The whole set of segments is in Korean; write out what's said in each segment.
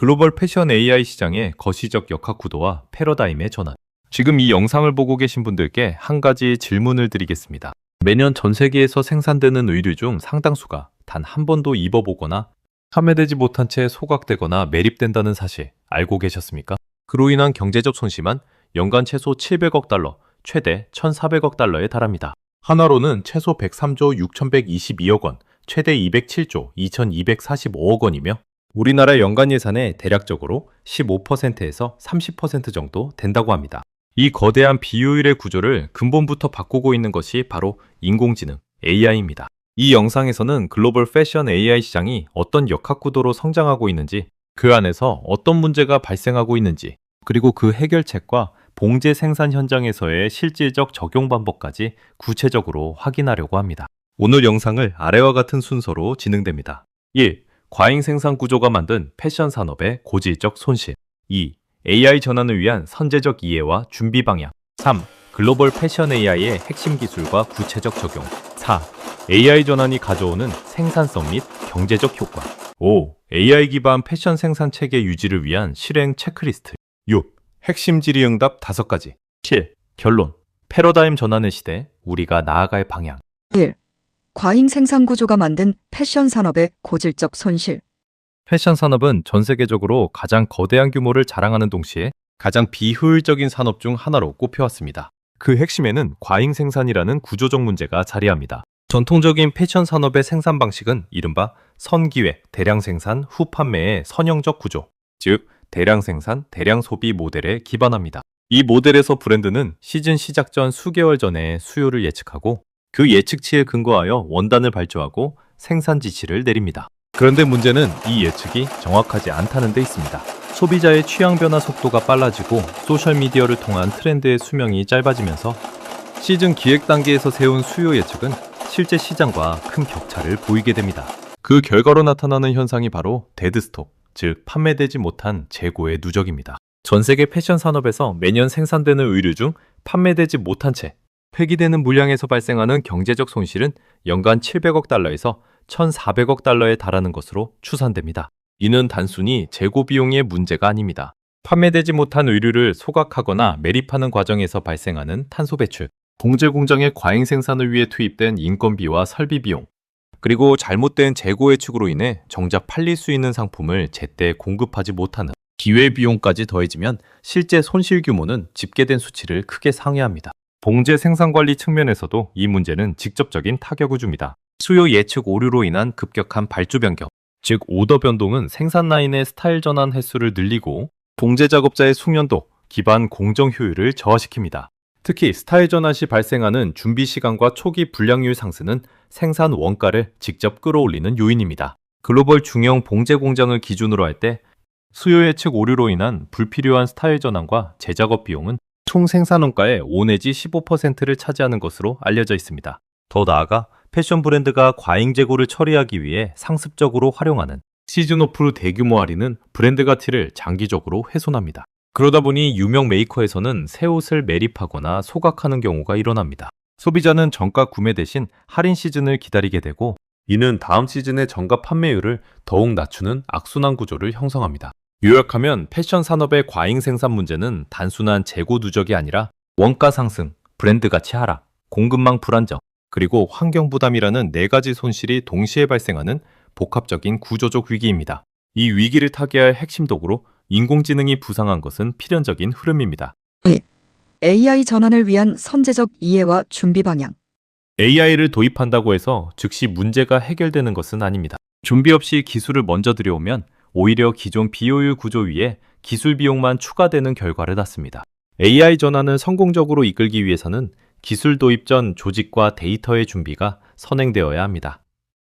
글로벌 패션 AI 시장의 거시적 역학 구도와 패러다임의 전환. 지금 이 영상을 보고 계신 분들께 한 가지 질문을 드리겠습니다. 매년 전 세계에서 생산되는 의류 중 상당수가 단 한 번도 입어보거나 판매되지 못한 채 소각되거나 매립된다는 사실 알고 계셨습니까? 그로 인한 경제적 손실만 연간 최소 700억 달러, 최대 1,400억 달러에 달합니다. 한화로는 최소 103조 6,122억 원, 최대 207조 2,245억 원이며 우리나라 연간 예산의 대략적으로 15%에서 30% 정도 된다고 합니다. 이 거대한 비효율의 구조를 근본부터 바꾸고 있는 것이 바로 인공지능, AI입니다. 이 영상에서는 글로벌 패션 AI 시장이 어떤 역학구도로 성장하고 있는지, 그 안에서 어떤 문제가 발생하고 있는지, 그리고 그 해결책과 봉제 생산 현장에서의 실질적 적용 방법까지 구체적으로 확인하려고 합니다. 오늘 영상을 아래와 같은 순서로 진행됩니다. 1. 과잉 생산 구조가 만든 패션 산업의 고질적 손실. 2. AI 전환을 위한 선제적 이해와 준비 방향. 3. 글로벌 패션 AI의 핵심 기술과 구체적 적용. 4. AI 전환이 가져오는 생산성 및 경제적 효과. 5. AI 기반 패션 생산 체계 유지를 위한 실행 체크리스트. 6. 핵심 질의응답 5가지. 7. 결론. 패러다임 전환의 시대, 우리가 나아갈 방향. 1. 과잉 생산 구조가 만든 패션 산업의 고질적 손실. 패션 산업은 전 세계적으로 가장 거대한 규모를 자랑하는 동시에 가장 비효율적인 산업 중 하나로 꼽혀왔습니다. 그 핵심에는 과잉 생산이라는 구조적 문제가 자리합니다. 전통적인 패션 산업의 생산 방식은 이른바 선기획, 대량 생산, 후 판매의 선형적 구조, 즉 대량 생산, 대량 소비 모델에 기반합니다. 이 모델에서 브랜드는 시즌 시작 전 수개월 전에 수요를 예측하고 그 예측치에 근거하여 원단을 발주하고 생산 지시를 내립니다. 그런데 문제는 이 예측이 정확하지 않다는 데 있습니다. 소비자의 취향 변화 속도가 빨라지고 소셜미디어를 통한 트렌드의 수명이 짧아지면서 시즌 기획 단계에서 세운 수요 예측은 실제 시장과 큰 격차를 보이게 됩니다. 그 결과로 나타나는 현상이 바로 데드스톡, 즉 판매되지 못한 재고의 누적입니다. 전 세계 패션 산업에서 매년 생산되는 의류 중 판매되지 못한 채 폐기되는 물량에서 발생하는 경제적 손실은 연간 700억 달러에서 1,400억 달러에 달하는 것으로 추산됩니다. 이는 단순히 재고 비용의 문제가 아닙니다. 판매되지 못한 의류를 소각하거나 매립하는 과정에서 발생하는 탄소 배출, 봉제 공장의 과잉 생산을 위해 투입된 인건비와 설비 비용, 그리고 잘못된 재고 예측으로 인해 정작 팔릴 수 있는 상품을 제때 공급하지 못하는 기회비용까지 더해지면 실제 손실 규모는 집계된 수치를 크게 상회합니다. 봉제 생산 관리 측면에서도 이 문제는 직접적인 타격을 줍니다. 수요 예측 오류로 인한 급격한 발주 변경, 즉 오더 변동은 생산 라인의 스타일 전환 횟수를 늘리고 봉제 작업자의 숙련도, 기반 공정 효율을 저하시킵니다. 특히 스타일 전환 시 발생하는 준비 시간과 초기 불량률 상승은 생산 원가를 직접 끌어올리는 요인입니다. 글로벌 중형 봉제 공장을 기준으로 할 때 수요 예측 오류로 인한 불필요한 스타일 전환과 재작업 비용은 총 생산 원가의 5 내지 15%를 차지하는 것으로 알려져 있습니다. 더 나아가 패션 브랜드가 과잉 재고를 처리하기 위해 상습적으로 활용하는 시즌 오프 대규모 할인은 브랜드 가치를 장기적으로 훼손합니다. 그러다 보니 유명 메이커에서는 새 옷을 매립하거나 소각하는 경우가 일어납니다. 소비자는 정가 구매 대신 할인 시즌을 기다리게 되고 이는 다음 시즌의 정가 판매율을 더욱 낮추는 악순환 구조를 형성합니다. 요약하면 패션 산업의 과잉 생산 문제는 단순한 재고 누적이 아니라 원가 상승, 브랜드 가치 하락, 공급망 불안정, 그리고 환경 부담이라는 4가지 손실이 동시에 발생하는 복합적인 구조적 위기입니다. 이 위기를 타개할 핵심 도구로 인공지능이 부상한 것은 필연적인 흐름입니다. AI 전환을 위한 선제적 이해와 준비 방향. AI를 도입한다고 해서 즉시 문제가 해결되는 것은 아닙니다. 준비 없이 기술을 먼저 들여오면 오히려 기존 비효율 구조 위에 기술 비용만 추가되는 결과를 낳습니다. AI 전환을 성공적으로 이끌기 위해서는 기술 도입 전 조직과 데이터의 준비가 선행되어야 합니다.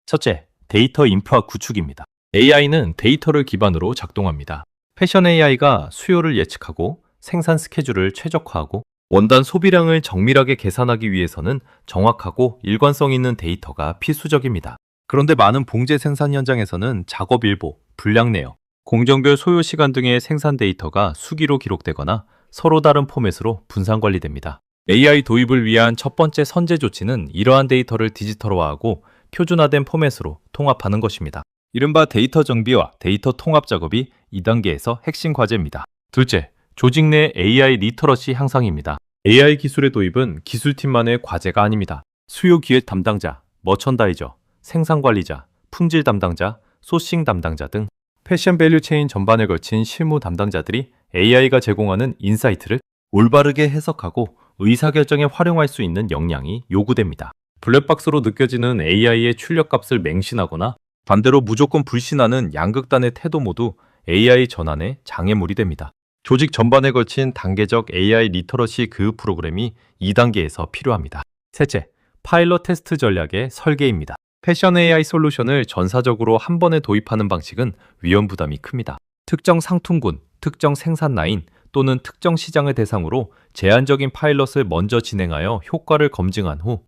첫째, 데이터 인프라 구축입니다. AI는 데이터를 기반으로 작동합니다. 패션 AI가 수요를 예측하고 생산 스케줄을 최적화하고 원단 소비량을 정밀하게 계산하기 위해서는 정확하고 일관성 있는 데이터가 필수적입니다. 그런데 많은 봉제 생산 현장에서는 작업 일보, 불량 내역, 공정별 소요 시간 등의 생산 데이터가 수기로 기록되거나 서로 다른 포맷으로 분산 관리됩니다. AI 도입을 위한 첫 번째 선제 조치는 이러한 데이터를 디지털화하고 표준화된 포맷으로 통합하는 것입니다. 이른바 데이터 정비와 데이터 통합 작업이 2단계에서 핵심 과제입니다. 둘째, 조직 내 AI 리터러시 향상입니다. AI 기술의 도입은 기술팀만의 과제가 아닙니다. 수요 기획 담당자, 머천다이저, 생산 관리자, 품질 담당자, 소싱 담당자 등 패션 밸류 체인 전반에 걸친 실무 담당자들이 AI가 제공하는 인사이트를 올바르게 해석하고 의사결정에 활용할 수 있는 역량이 요구됩니다. 블랙박스로 느껴지는 AI의 출력값을 맹신하거나 반대로 무조건 불신하는 양극단의 태도 모두 AI 전환의 장애물이 됩니다. 조직 전반에 걸친 단계적 AI 리터러시 교육 프로그램이 2단계에서 필요합니다. 셋째, 파일럿 테스트 전략의 설계입니다. 패션 AI 솔루션을 전사적으로 한 번에 도입하는 방식은 위험 부담이 큽니다. 특정 상품군, 특정 생산 라인 또는 특정 시장을 대상으로 제한적인 파일럿을 먼저 진행하여 효과를 검증한 후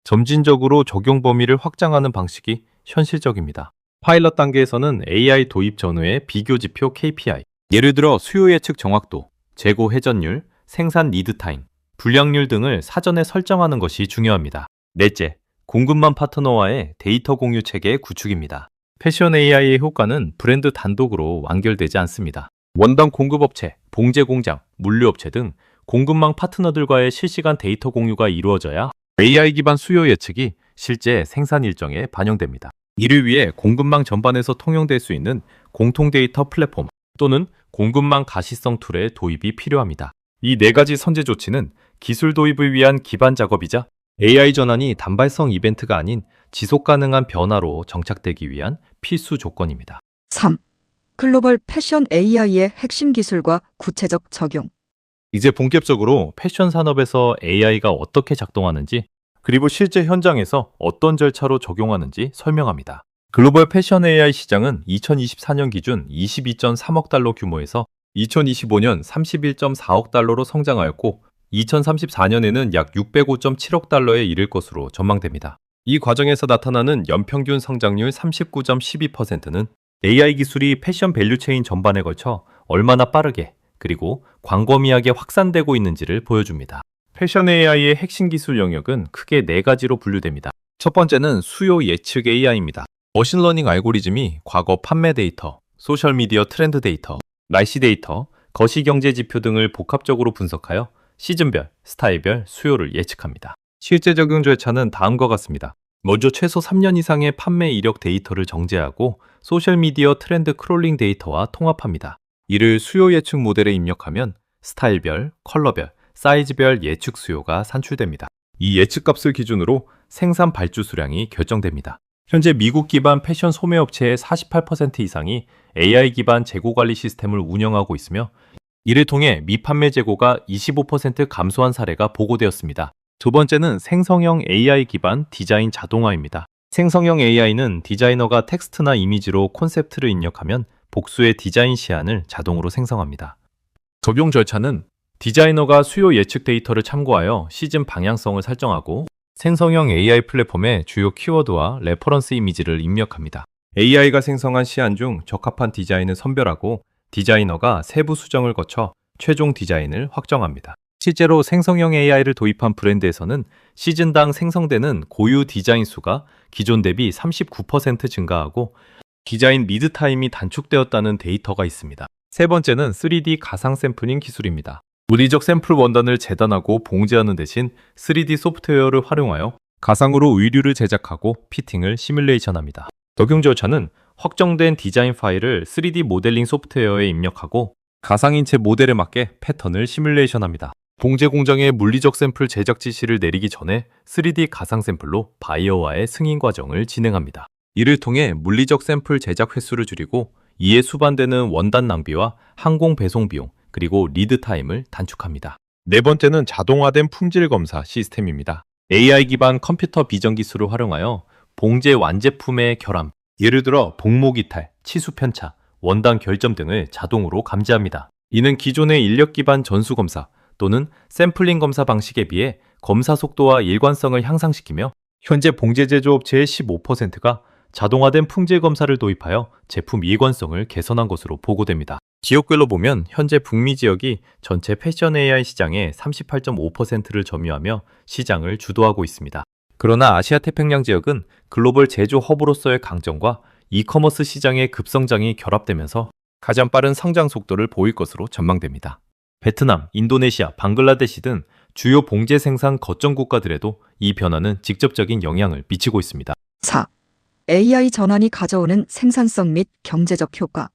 점진적으로 적용 범위를 확장하는 방식이 현실적입니다. 파일럿 단계에서는 AI 도입 전후의 비교 지표 KPI, 예를 들어 수요 예측 정확도, 재고 회전율, 생산 리드 타임, 불량률 등을 사전에 설정하는 것이 중요합니다. 넷째, 공급망 파트너와의 데이터 공유 체계의 구축입니다. 패션 AI의 효과는 브랜드 단독으로 완결되지 않습니다. 원단 공급업체, 봉제 공장, 물류업체 등 공급망 파트너들과의 실시간 데이터 공유가 이루어져야 AI 기반 수요 예측이 실제 생산 일정에 반영됩니다. 이를 위해 공급망 전반에서 통용될 수 있는 공통 데이터 플랫폼 또는 공급망 가시성 툴의 도입이 필요합니다. 이 네 가지 선제 조치는 기술 도입을 위한 기반 작업이자 AI 전환이 단발성 이벤트가 아닌 지속 가능한 변화로 정착되기 위한 필수 조건입니다. 3. 글로벌 패션 AI의 핵심 기술과 구체적 적용. 이제 본격적으로 패션 산업에서 AI가 어떻게 작동하는지 그리고 실제 현장에서 어떤 절차로 적용하는지 설명합니다. 글로벌 패션 AI 시장은 2024년 기준 22.3억 달러 규모에서 2025년 31.4억 달러로 성장하였고 2034년에는 약 605.7억 달러에 이를 것으로 전망됩니다. 이 과정에서 나타나는 연평균 성장률 39.12%는 AI 기술이 패션 밸류체인 전반에 걸쳐 얼마나 빠르게 그리고 광범위하게 확산되고 있는지를 보여줍니다. 패션 AI의 핵심 기술 영역은 크게 네 가지로 분류됩니다. 첫 번째는 수요 예측 AI입니다. 머신러닝 알고리즘이 과거 판매 데이터, 소셜미디어 트렌드 데이터, 날씨 데이터, 거시경제 지표 등을 복합적으로 분석하여 시즌별, 스타일별 수요를 예측합니다. 실제 적용 절차는 다음과 같습니다. 먼저 최소 3년 이상의 판매 이력 데이터를 정제하고 소셜미디어 트렌드 크롤링 데이터와 통합합니다. 이를 수요 예측 모델에 입력하면 스타일별, 컬러별, 사이즈별 예측 수요가 산출됩니다. 이 예측값을 기준으로 생산 발주 수량이 결정됩니다. 현재 미국 기반 패션 소매업체의 48% 이상이 AI 기반 재고 관리 시스템을 운영하고 있으며 이를 통해 미판매 재고가 25% 감소한 사례가 보고되었습니다. 두 번째는 생성형 AI 기반 디자인 자동화입니다. 생성형 AI는 디자이너가 텍스트나 이미지로 콘셉트를 입력하면 복수의 디자인 시안을 자동으로 생성합니다. 적용 절차는 디자이너가 수요 예측 데이터를 참고하여 시즌 방향성을 설정하고 생성형 AI 플랫폼에 주요 키워드와 레퍼런스 이미지를 입력합니다. AI가 생성한 시안 중 적합한 디자인을 선별하고 디자이너가 세부 수정을 거쳐 최종 디자인을 확정합니다. 실제로 생성형 AI를 도입한 브랜드에서는 시즌당 생성되는 고유 디자인 수가 기존 대비 39% 증가하고 디자인 미드 타임이 단축되었다는 데이터가 있습니다. 세 번째는 3D 가상 샘플링 기술입니다. 물리적 샘플 원단을 재단하고 봉제하는 대신 3D 소프트웨어를 활용하여 가상으로 의류를 제작하고 피팅을 시뮬레이션합니다. 적용 절차는 확정된 디자인 파일을 3D 모델링 소프트웨어에 입력하고 가상인체 모델에 맞게 패턴을 시뮬레이션합니다. 봉제 공장에 물리적 샘플 제작 지시를 내리기 전에 3D 가상 샘플로 바이어와의 승인 과정을 진행합니다. 이를 통해 물리적 샘플 제작 횟수를 줄이고 이에 수반되는 원단 낭비와 항공 배송 비용 그리고 리드 타임을 단축합니다. 네 번째는 자동화된 품질 검사 시스템입니다. AI 기반 컴퓨터 비전 기술을 활용하여 봉제 완제품의 결함, 예를 들어 복목 이탈, 치수 편차, 원단 결점 등을 자동으로 감지합니다. 이는 기존의 인력 기반 전수 검사 또는 샘플링 검사 방식에 비해 검사 속도와 일관성을 향상시키며 현재 봉제 제조업체의 15%가 자동화된 품질 검사를 도입하여 제품 일관성을 개선한 것으로 보고됩니다. 지역별로 보면 현재 북미 지역이 전체 패션 AI 시장의 38.5%를 점유하며 시장을 주도하고 있습니다. 그러나 아시아 태평양 지역은 글로벌 제조 허브로서의 강점과 이커머스 시장의 급성장이 결합되면서 가장 빠른 성장 속도를 보일 것으로 전망됩니다. 베트남, 인도네시아, 방글라데시 등 주요 봉제 생산 거점 국가들에도 이 변화는 직접적인 영향을 미치고 있습니다. 4. AI 전환이 가져오는 생산성 및 경제적 효과.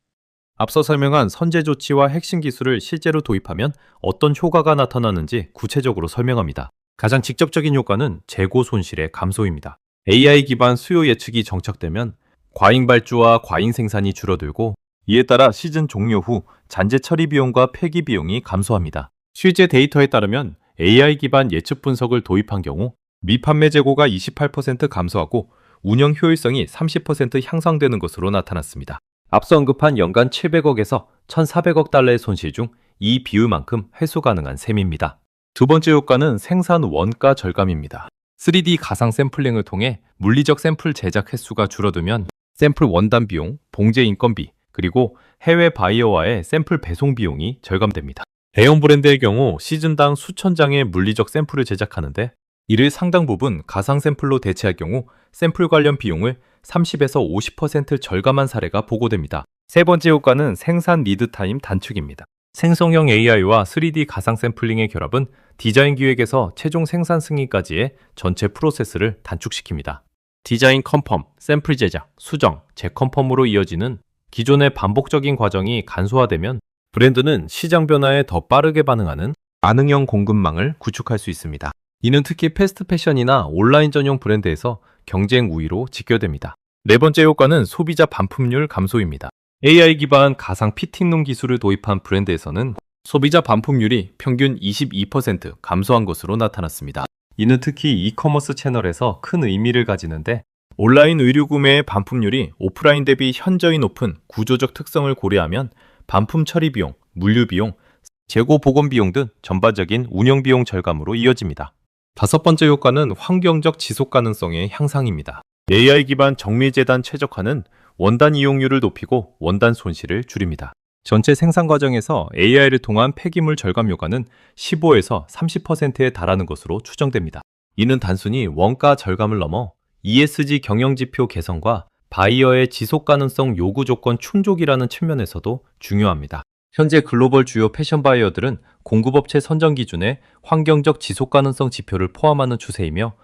앞서 설명한 선제 조치와 핵심 기술을 실제로 도입하면 어떤 효과가 나타나는지 구체적으로 설명합니다. 가장 직접적인 효과는 재고 손실의 감소입니다. AI 기반 수요 예측이 정착되면 과잉 발주와 과잉 생산이 줄어들고 이에 따라 시즌 종료 후 잔재 처리 비용과 폐기 비용이 감소합니다. 실제 데이터에 따르면 AI 기반 예측 분석을 도입한 경우 미판매 재고가 28% 감소하고 운영 효율성이 30% 향상되는 것으로 나타났습니다. 앞서 언급한 연간 700억에서 1,400억 달러의 손실 중 이 비율만큼 회수 가능한 셈입니다. 두 번째 효과는 생산 원가 절감입니다. 3D 가상 샘플링을 통해 물리적 샘플 제작 횟수가 줄어들면 샘플 원단 비용, 봉제 인건비, 그리고 해외 바이어와의 샘플 배송 비용이 절감됩니다. 대형 브랜드의 경우 시즌당 수천 장의 물리적 샘플을 제작하는데 이를 상당 부분 가상 샘플로 대체할 경우 샘플 관련 비용을 30에서 50% 절감한 사례가 보고됩니다. 세 번째 효과는 생산 리드 타임 단축입니다. 생성형 AI와 3D 가상 샘플링의 결합은 디자인 기획에서 최종 생산 승인까지의 전체 프로세스를 단축시킵니다. 디자인 컨펌, 샘플 제작, 수정, 재컨펌으로 이어지는 기존의 반복적인 과정이 간소화되면 브랜드는 시장 변화에 더 빠르게 반응하는 반응형 공급망을 구축할 수 있습니다. 이는 특히 패스트 패션이나 온라인 전용 브랜드에서 경쟁 우위로 직결됩니다. 네 번째 효과는 소비자 반품률 감소입니다. AI 기반 가상 피팅룸 기술을 도입한 브랜드에서는 소비자 반품률이 평균 22% 감소한 것으로 나타났습니다. 이는 특히 이커머스 채널에서 큰 의미를 가지는데 온라인 의류 구매의 반품률이 오프라인 대비 현저히 높은 구조적 특성을 고려하면 반품 처리 비용, 물류 비용, 재고 보관 비용 등 전반적인 운영 비용 절감으로 이어집니다. 다섯 번째 효과는 환경적 지속 가능성의 향상입니다. AI 기반 정밀 재단 최적화는 원단 이용률을 높이고 원단 손실을 줄입니다. 전체 생산 과정에서 AI를 통한 폐기물 절감 효과는 15에서 30%에 달하는 것으로 추정됩니다. 이는 단순히 원가 절감을 넘어 ESG 경영지표 개선과 바이어의 지속 가능성 요구 조건 충족이라는 측면에서도 중요합니다. 현재 글로벌 주요 패션 바이어들은 공급업체 선정 기준에 환경적 지속 가능성 지표를 포함하는 추세이며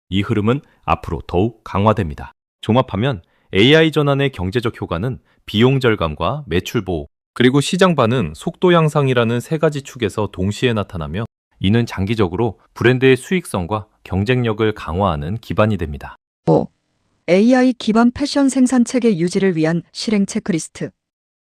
이 흐름은 앞으로 더욱 강화됩니다. 종합하면 AI 전환의 경제적 효과는 비용 절감과 매출 보호, 그리고 시장 반응, 속도 향상이라는 세 가지 축에서 동시에 나타나며 이는 장기적으로 브랜드의 수익성과 경쟁력을 강화하는 기반이 됩니다. 5. AI 기반 패션 생산 체계 유지를 위한 실행 체크리스트.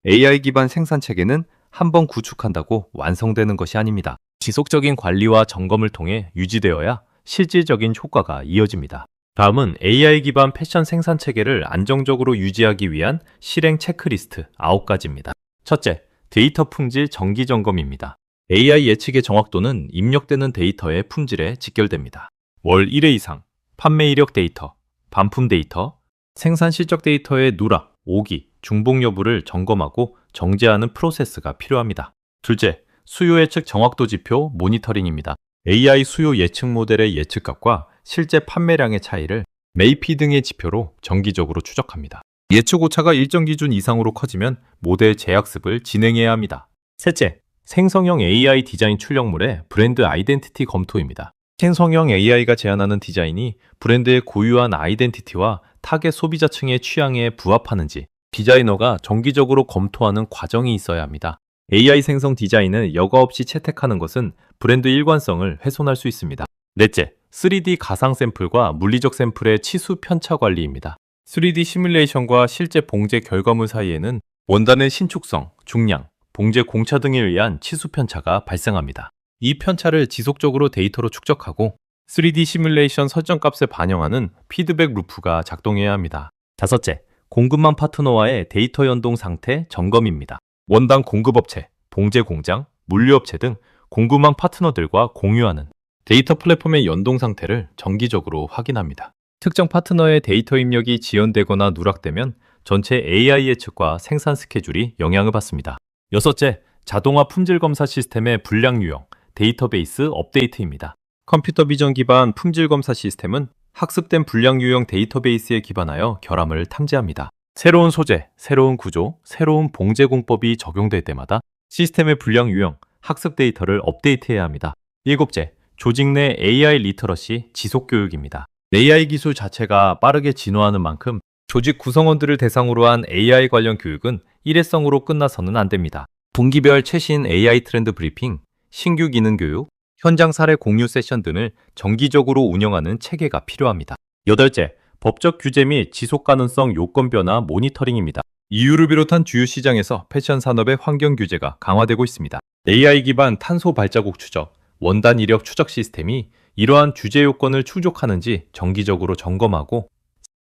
AI 기반 생산 체계는 한번 구축한다고 완성되는 것이 아닙니다. 지속적인 관리와 점검을 통해 유지되어야 실질적인 효과가 이어집니다. 다음은 AI 기반 패션 생산 체계를 안정적으로 유지하기 위한 실행 체크리스트 9가지입니다. 첫째, 데이터 품질 정기 점검입니다. AI 예측의 정확도는 입력되는 데이터의 품질에 직결됩니다. 월 1회 이상, 판매 이력 데이터, 반품 데이터, 생산 실적 데이터의 누락, 오기, 중복 여부를 점검하고 정제하는 프로세스가 필요합니다. 둘째, 수요 예측 정확도 지표 모니터링입니다. AI 수요 예측 모델의 예측값과 실제 판매량의 차이를 메이피 등의 지표로 정기적으로 추적합니다. 예측 오차가 일정 기준 이상으로 커지면 모델 재학습을 진행해야 합니다. 셋째, 생성형 AI 디자인 출력물의 브랜드 아이덴티티 검토입니다. 생성형 AI가 제안하는 디자인이 브랜드의 고유한 아이덴티티와 타겟 소비자층의 취향에 부합하는지 디자이너가 정기적으로 검토하는 과정이 있어야 합니다. AI 생성 디자인을 여과 없이 채택하는 것은 브랜드 일관성을 훼손할 수 있습니다. 넷째, 3D 가상 샘플과 물리적 샘플의 치수 편차 관리입니다. 3D 시뮬레이션과 실제 봉제 결과물 사이에는 원단의 신축성, 중량, 봉제 공차 등에 의한 치수 편차가 발생합니다. 이 편차를 지속적으로 데이터로 축적하고 3D 시뮬레이션 설정값에 반영하는 피드백 루프가 작동해야 합니다. 다섯째, 공급망 파트너와의 데이터 연동 상태 점검입니다. 원단 공급업체, 봉제 공장, 물류업체 등 공급망 파트너들과 공유하는 데이터 플랫폼의 연동 상태를 정기적으로 확인합니다. 특정 파트너의 데이터 입력이 지연되거나 누락되면 전체 AI 예측과 생산 스케줄이 영향을 받습니다. 여섯째, 자동화 품질 검사 시스템의 불량 유형, 데이터베이스 업데이트입니다. 컴퓨터 비전 기반 품질 검사 시스템은 학습된 불량 유형 데이터베이스에 기반하여 결함을 탐지합니다. 새로운 소재, 새로운 구조, 새로운 봉제 공법이 적용될 때마다 시스템의 불량 유형, 학습 데이터를 업데이트해야 합니다. 일곱째, 조직 내 AI 리터러시 지속 교육입니다. AI 기술 자체가 빠르게 진화하는 만큼 조직 구성원들을 대상으로 한 AI 관련 교육은 일회성으로 끝나서는 안 됩니다. 분기별 최신 AI 트렌드 브리핑, 신규 기능 교육, 현장 사례 공유 세션 등을 정기적으로 운영하는 체계가 필요합니다. 여덟째, 법적 규제 및 지속 가능성 요건 변화 모니터링입니다. EU를 비롯한 주요 시장에서 패션 산업의 환경 규제가 강화되고 있습니다. AI 기반 탄소 발자국 추적, 원단 이력 추적 시스템이 이러한 규제 요건을 충족하는지 정기적으로 점검하고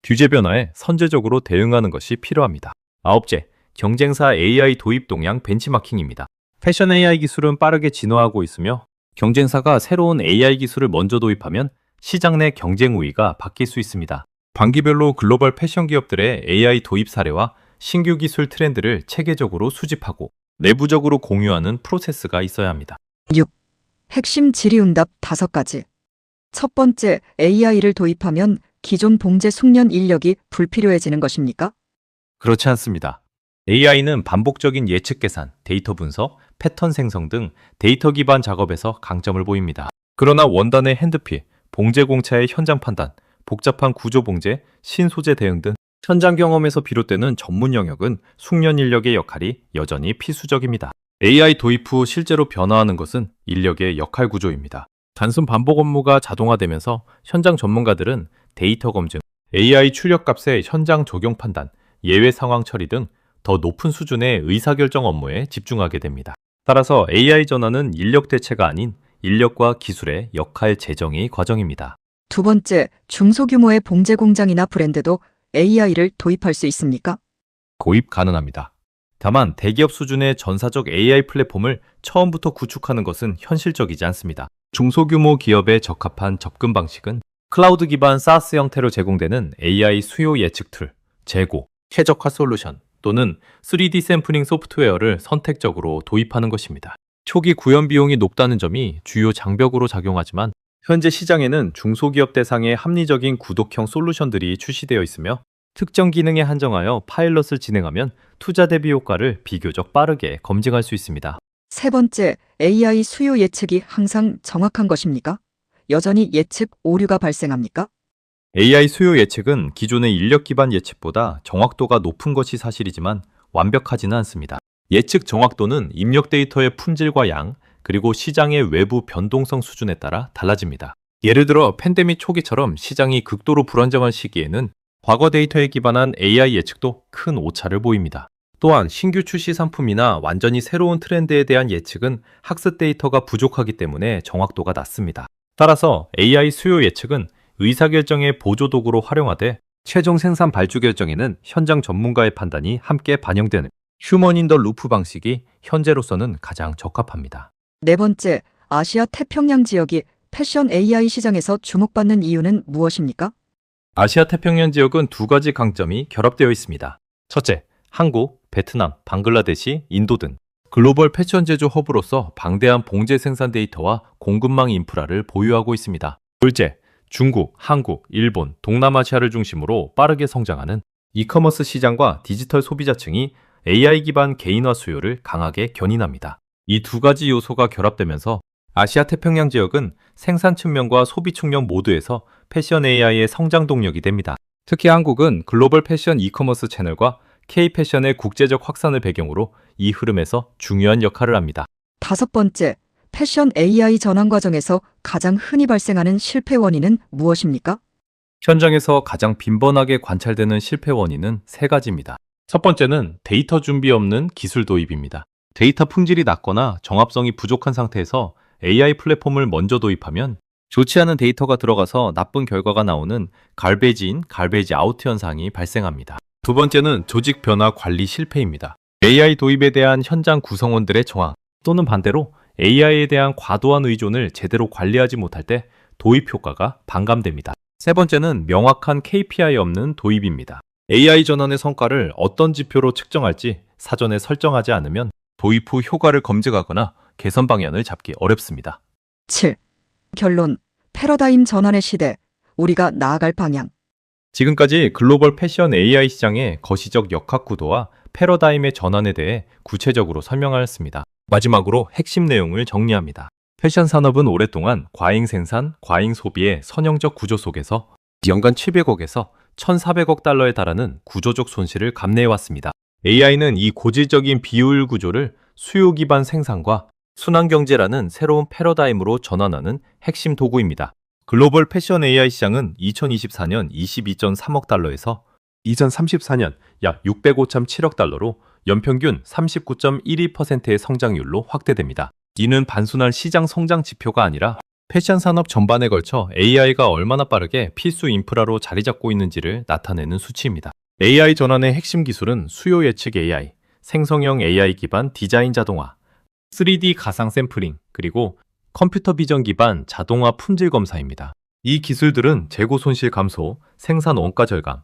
규제 변화에 선제적으로 대응하는 것이 필요합니다. 아홉째, 경쟁사 AI 도입 동향 벤치마킹입니다. 패션 AI 기술은 빠르게 진화하고 있으며 경쟁사가 새로운 AI 기술을 먼저 도입하면 시장 내 경쟁 우위가 바뀔 수 있습니다. 반기별로 글로벌 패션 기업들의 AI 도입 사례와 신규 기술 트렌드를 체계적으로 수집하고 내부적으로 공유하는 프로세스가 있어야 합니다. 6. 핵심 질의응답 5가지. 첫 번째, AI를 도입하면 기존 봉제 숙련 인력이 불필요해지는 것입니까? 그렇지 않습니다. AI는 반복적인 예측 계산, 데이터 분석, 패턴 생성 등 데이터 기반 작업에서 강점을 보입니다. 그러나 원단의 핸드필, 봉제 공차의 현장 판단, 복잡한 구조 봉제, 신소재 대응 등 현장 경험에서 비롯되는 전문 영역은 숙련 인력의 역할이 여전히 필수적입니다. AI 도입 후 실제로 변화하는 것은 인력의 역할 구조입니다. 단순 반복 업무가 자동화되면서 현장 전문가들은 데이터 검증, AI 출력값의 현장 적용 판단, 예외 상황 처리 등 더 높은 수준의 의사결정 업무에 집중하게 됩니다. 따라서 AI 전환은 인력 대체가 아닌 인력과 기술의 역할 재정의 과정입니다. 두 번째, 중소규모의 봉제 공장이나 브랜드도 AI를 도입할 수 있습니까? 도입 가능합니다. 다만 대기업 수준의 전사적 AI 플랫폼을 처음부터 구축하는 것은 현실적이지 않습니다. 중소규모 기업에 적합한 접근 방식은 클라우드 기반 SaaS 형태로 제공되는 AI 수요 예측 툴, 재고, 최적화 솔루션 또는 3D 샘플링 소프트웨어를 선택적으로 도입하는 것입니다. 초기 구현 비용이 높다는 점이 주요 장벽으로 작용하지만 현재 시장에는 중소기업 대상의 합리적인 구독형 솔루션들이 출시되어 있으며 특정 기능에 한정하여 파일럿을 진행하면 투자 대비 효과를 비교적 빠르게 검증할 수 있습니다. 세 번째, AI 수요 예측이 항상 정확한 것입니까? 여전히 예측 오류가 발생합니까? AI 수요 예측은 기존의 인력 기반 예측보다 정확도가 높은 것이 사실이지만 완벽하지는 않습니다. 예측 정확도는 입력 데이터의 품질과 양, 그리고 시장의 외부 변동성 수준에 따라 달라집니다. 예를 들어 팬데믹 초기처럼 시장이 극도로 불안정한 시기에는 과거 데이터에 기반한 AI 예측도 큰 오차를 보입니다. 또한 신규 출시 상품이나 완전히 새로운 트렌드에 대한 예측은 학습 데이터가 부족하기 때문에 정확도가 낮습니다. 따라서 AI 수요 예측은 의사결정의 보조도구로 활용하되 최종 생산 발주 결정에는 현장 전문가의 판단이 함께 반영되는 휴먼 인 더 루프 방식이 현재로서는 가장 적합합니다. 네 번째, 아시아 태평양 지역이 패션 AI 시장에서 주목받는 이유는 무엇입니까? 아시아 태평양 지역은 두 가지 강점이 결합되어 있습니다. 첫째, 한국, 베트남, 방글라데시, 인도 등 글로벌 패션 제조 허브로서 방대한 봉제 생산 데이터와 공급망 인프라를 보유하고 있습니다. 둘째, 중국, 한국, 일본, 동남아시아를 중심으로 빠르게 성장하는 이커머스 시장과 디지털 소비자층이 AI 기반 개인화 수요를 강하게 견인합니다. 이 두 가지 요소가 결합되면서 아시아 태평양 지역은 생산 측면과 소비 측면 모두에서 패션 AI의 성장 동력이 됩니다. 특히 한국은 글로벌 패션 이커머스 채널과 K-패션의 국제적 확산을 배경으로 이 흐름에서 중요한 역할을 합니다. 다섯 번째, 패션 AI 전환 과정에서 가장 흔히 발생하는 실패 원인은 무엇입니까? 현장에서 가장 빈번하게 관찰되는 실패 원인은 세 가지입니다. 첫 번째는 데이터 준비 없는 기술 도입입니다. 데이터 품질이 낮거나 정합성이 부족한 상태에서 AI 플랫폼을 먼저 도입하면 좋지 않은 데이터가 들어가서 나쁜 결과가 나오는 갈베지 인, 갈베지 아웃 현상이 발생합니다. 두 번째는 조직 변화 관리 실패입니다. AI 도입에 대한 현장 구성원들의 저항 또는 반대로 AI에 대한 과도한 의존을 제대로 관리하지 못할 때 도입 효과가 반감됩니다. 세 번째는 명확한 KPI 없는 도입입니다. AI 전환의 성과를 어떤 지표로 측정할지 사전에 설정하지 않으면 도입 후 효과를 검증하거나 개선 방향을 잡기 어렵습니다. 7. 결론, 패러다임 전환의 시대, 우리가 나아갈 방향. 지금까지 글로벌 패션 AI 시장의 거시적 역학 구도와 패러다임의 전환에 대해 구체적으로 설명하였습니다. 마지막으로 핵심 내용을 정리합니다. 패션 산업은 오랫동안 과잉 생산, 과잉 소비의 선형적 구조 속에서 연간 700억에서 1,400억 달러에 달하는 구조적 손실을 감내해왔습니다. AI는 이 고질적인 비효율 구조를 수요 기반 생산과 순환 경제라는 새로운 패러다임으로 전환하는 핵심 도구입니다. 글로벌 패션 AI 시장은 2024년 22.3억 달러에서 2034년 약 605.7억 달러로 연평균 39.12%의 성장률로 확대됩니다. 이는 단순한 시장 성장 지표가 아니라 패션 산업 전반에 걸쳐 AI가 얼마나 빠르게 필수 인프라로 자리 잡고 있는지를 나타내는 수치입니다. AI 전환의 핵심 기술은 수요 예측 AI, 생성형 AI 기반 디자인 자동화, 3D 가상 샘플링, 그리고 컴퓨터 비전 기반 자동화 품질 검사입니다. 이 기술들은 재고 손실 감소, 생산 원가 절감,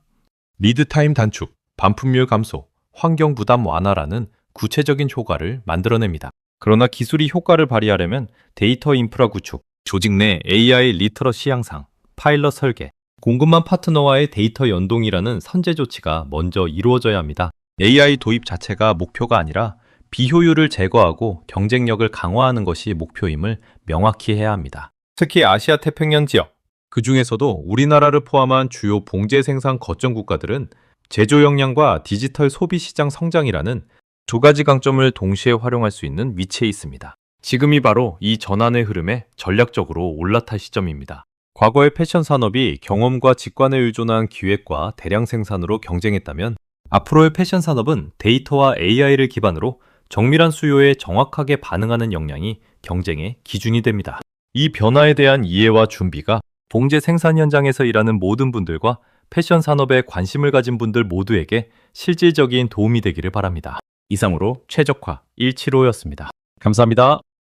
리드 타임 단축, 반품률 감소, 환경 부담 완화라는 구체적인 효과를 만들어냅니다. 그러나 기술이 효과를 발휘하려면 데이터 인프라 구축, 조직 내 AI 리터러시 향상, 파일럿 설계, 공급망 파트너와의 데이터 연동이라는 선제 조치가 먼저 이루어져야 합니다. AI 도입 자체가 목표가 아니라 비효율을 제거하고 경쟁력을 강화하는 것이 목표임을 명확히 해야 합니다. 특히 아시아 태평양 지역, 그 중에서도 우리나라를 포함한 주요 봉제 생산 거점 국가들은 제조 역량과 디지털 소비 시장 성장이라는 두 가지 강점을 동시에 활용할 수 있는 위치에 있습니다. 지금이 바로 이 전환의 흐름에 전략적으로 올라탈 시점입니다. 과거의 패션 산업이 경험과 직관에 의존한 기획과 대량 생산으로 경쟁했다면 앞으로의 패션 산업은 데이터와 AI를 기반으로 정밀한 수요에 정확하게 반응하는 역량이 경쟁의 기준이 됩니다. 이 변화에 대한 이해와 준비가 봉제 생산 현장에서 일하는 모든 분들과 패션 산업에 관심을 가진 분들 모두에게 실질적인 도움이 되기를 바랍니다. 이상으로 최적화 175였습니다. 감사합니다.